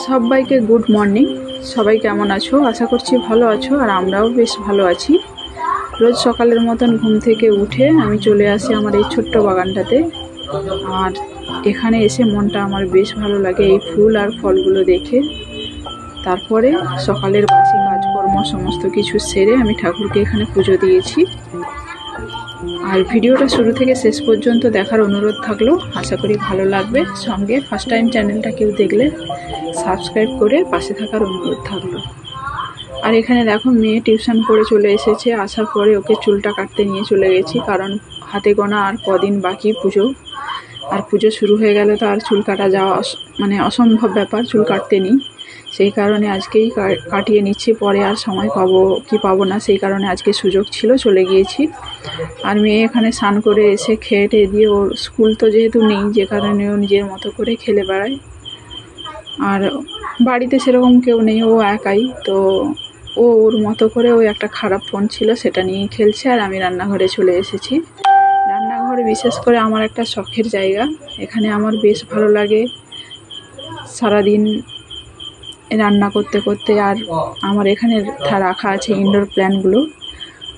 সবাইকে good morning. সবাই কেমন আছো? আশা করছি ভালো আছো, আর আমরাও বেশ ভালো আছি। রোজ সকালের মতন ঘুম থেকে উঠে আমি চলে আসি আমার এই ছোট্ট বাগানটাতে। আর এখানে এসে মনটা আমার বেশ ভালো লাগে এই ফুল আর ফলগুলো দেখে। তারপরে সকালের বাসি কাজকর্ম সমস্ত কিছু সেরে আমি ঠাকুরকে এখানে পুজো দিয়েছি। আর ভিডিওটা শুরু থেকে শেষ পর্যন্ত দেখার অনুরোধ থাকলো, আশা করি ভালো লাগবে। সঙ্গে ফার্স্ট টাইম চ্যানেলটা কেউ দেখলে সাবস্ক্রাইব করে পাশে থাকার অনুরোধ থাকলো। আর এখানে দেখো মেয়ে টিউশন করে চলে এসেছে, আসার পরে ওকে চুলটা কাটতে নিয়ে চলে গেছি, কারণ হাতে গোনা আর কদিন বাকি পুজো। আর পুজো শুরু হয়ে গেলে তো আর চুল কাটা যাওয়া অসম্ভব ব্যাপার, চুল কাটতে নিই। সেই কারণে আজকেই কাটিয়ে নিচ্ছি, পরে আর সময় পাবো না, সেই কারণে আজকে সুযোগ ছিল চলে গিয়েছি। আর মেয়ে এখানে স্নান করে এসে খেয়ে টেয়ে দিয়ে, ওর স্কুল তো যেহেতু নেই, যে কারণে ও নিজের মতো করে খেলে বেড়ায়। আর বাড়িতে সেরকম কেউ নেই, ও একাই তো। ওর মতো করে ওই একটা খারাপ ফোন ছিল, সেটা নিয়েই খেলছে। আর আমি রান্নাঘরে চলে এসেছি। রান্নাঘরে বিশেষ করে আমার একটা শখের জায়গা, এখানে আমার বেশ ভালো লাগে সারাদিন রান্না করতে করতে। আর আমার এখানে রাখা আছে ইনডোর প্ল্যান্টগুলো,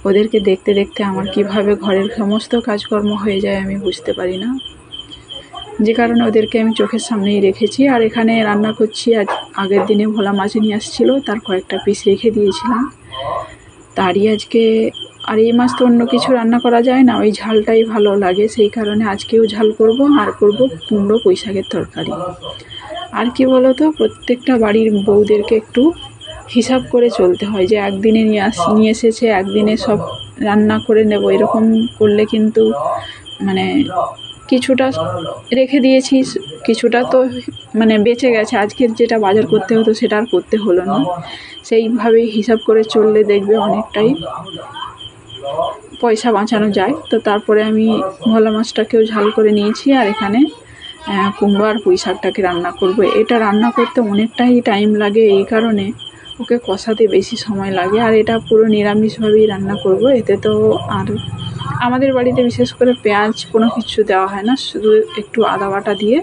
ওদেরকে দেখতে দেখতে আমার কিভাবে ঘরের সমস্ত কাজকর্ম হয়ে যায় আমি বুঝতে পারি না, যে কারণে ওদেরকে আমি চোখের সামনেই রেখেছি। আর এখানে রান্না করছি, আর আগের দিনে ভোলা মাছ নিয়ে আসছিলো, তার কয়েকটা পিস রেখে দিয়েছিলাম তারই আজকে। আর এই মাছ তো অন্য কিছু রান্না করা যায় না, ওই ঝালটাই ভালো লাগে, সেই কারণে আজকেও ঝাল করব। আর করব কুমড়ো পুঁই শাকের তরকারি। আর কি বলো তো, প্রত্যেকটা বাড়ির বউদেরকে একটু হিসাব করে চলতে হয়, যে একদিনে নিয়ে এসেছে একদিনে সব রান্না করে নেব, এরকম করলে কিন্তু মানে কিছুটা রেখে দিয়েছি, কিছুটা তো বেঁচে গেছে। আজকের যেটা বাজার করতে হতো সেটা আর করতে হলো না। সেইভাবেই হিসাব করে চললে দেখবে অনেকটাই পয়সা বাঁচানো যায়। তো তারপরে আমি ভোলা মাছটাকেও ঝাল করে নিয়েছি, আর এখানে কুমড়ো আর পুঁই শাকটাকে রান্না করব। এটা রান্না করতে অনেকটাই টাইম লাগে, এই কারণে ওকে কষাতে বেশি সময় লাগে। আর এটা পুরো নিরামিষভাবেই রান্না করব। এতে তো আর আমাদের বাড়িতে বিশেষ করে পেঁয়াজ কোনো কিছু দেওয়া হয় না, শুধু একটু আদা বাটা দিয়ে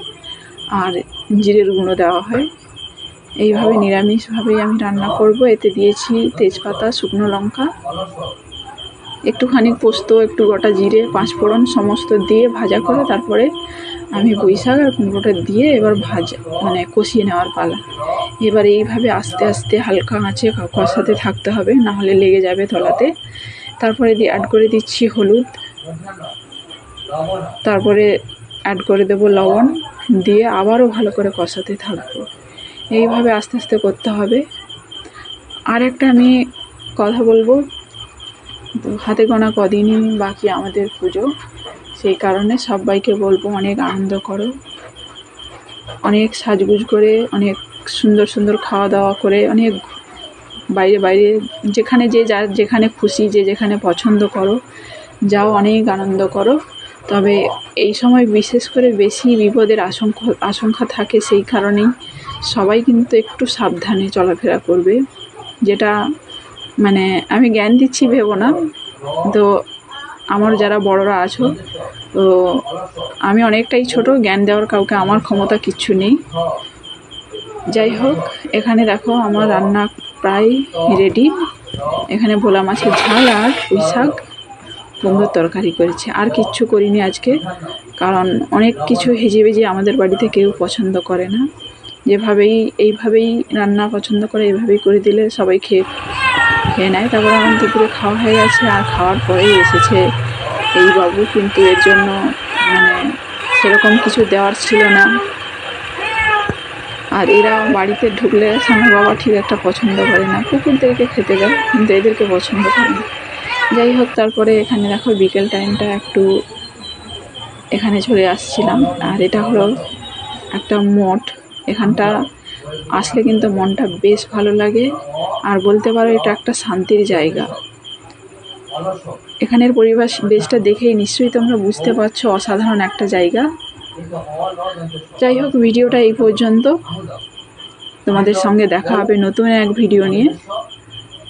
আর জিরের গুঁড়ো দেওয়া হয়। এইভাবে নিরামিষভাবেই আমি রান্না করব। এতে দিয়েছি তেজপাতা, শুকনো লঙ্কা, একটুখানি পোস্ত, একটু গোটা জিরে, পাঁচফোড়ন সমস্ত দিয়ে ভাজা করে তারপরে আমি পুঁই শাক আর কুমড়োটা দিয়ে এবার কষিয়ে নেওয়ার পালা। এবার এইভাবে আস্তে আস্তে হালকা আঁচে কষাতে থাকতে হবে, না হলে লেগে যাবে তলাতে। তারপরে অ্যাড করে দিচ্ছি হলুদ, তারপরে অ্যাড করে দেবো লবণ, দিয়ে আবারও ভালো করে কষাতে থাকবো। এইভাবে আস্তে আস্তে করতে হবে। আর একটা আমি কথা বলবো, হাতে গোনা কদিনই বাকি আমাদের পুজো, সেই কারণে সবাইকে বলবো অনেক আনন্দ করো, অনেক সাজগুজ করে, অনেক সুন্দর সুন্দর খাওয়া দাওয়া করে, অনেক বাইরে যেখানে যেখানে খুশি, যেখানে পছন্দ করো যাও, অনেক আনন্দ করো। তবে এই সময় বিশেষ করে বেশি বিপদের আশঙ্কা থাকে, সেই কারণেই সবাই কিন্তু একটু সাবধানে চলাফেরা করবে। যেটা আমি জ্ঞান দিচ্ছি ভেবো না, তো আমার যারা বড়রা আছো, তো আমি অনেকটাই ছোট, জ্ঞান দেওয়ার কাউকে আমার ক্ষমতা কিচ্ছু নেই। যাই হোক, এখানে দেখো আমার রান্না প্রায় রেডি। এখানে ভোলা মাছের ঝাল আর পুঁই শাক কুমড়োর তরকারি করেছে, আর কিচ্ছু করিনি আজকে, কারণ অনেক কিছু হেজিবেজি আমাদের বাড়িতে কেউ পছন্দ করে না। এইভাবেই রান্না পছন্দ করে, এইভাবেই করে দিলে সবাই খেয়ে নেয়। তারপরে আমার দুপুরে খাওয়া হয়ে গেছে, আর খাওয়ার পরেই এসেছে এই বাবু, কিন্তু এর জন্য সেরকম কিছু দেওয়ার ছিল না। আর এরা বাড়িতে ঢুকলে আমার বাবা ঠিক একটা পছন্দ করে না, কুকুরদেরকে খেতে দেয় কিন্তু এদেরকে পছন্দ করে না। যাই হোক, তারপরে এখানে দেখো বিকেল টাইমটা একটু এখানে চলে আসছিলাম। আর এটা হলো একটা মঠ, এখানটা আসলে কিন্তু মনটা বেশ ভালো লাগে, আর বলতে পারো এটা একটা শান্তির জায়গা। এখানের বেশটা দেখেই নিশ্চয়ই তোমরা বুঝতে পারছো অসাধারণ একটা জায়গা। যাই হোক, ভিডিওটা এই পর্যন্ত। তোমাদের সঙ্গে দেখা হবে নতুন এক ভিডিও নিয়ে।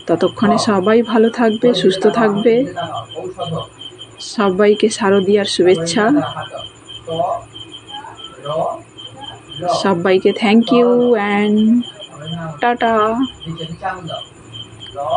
ততক্ষণে সবাই ভালো থাকবে, সুস্থ থাকবে। সবাইকে শারদীয়ার শুভেচ্ছা। সবাইকে থ্যাংক ইউ অ্যান্ড টাটা।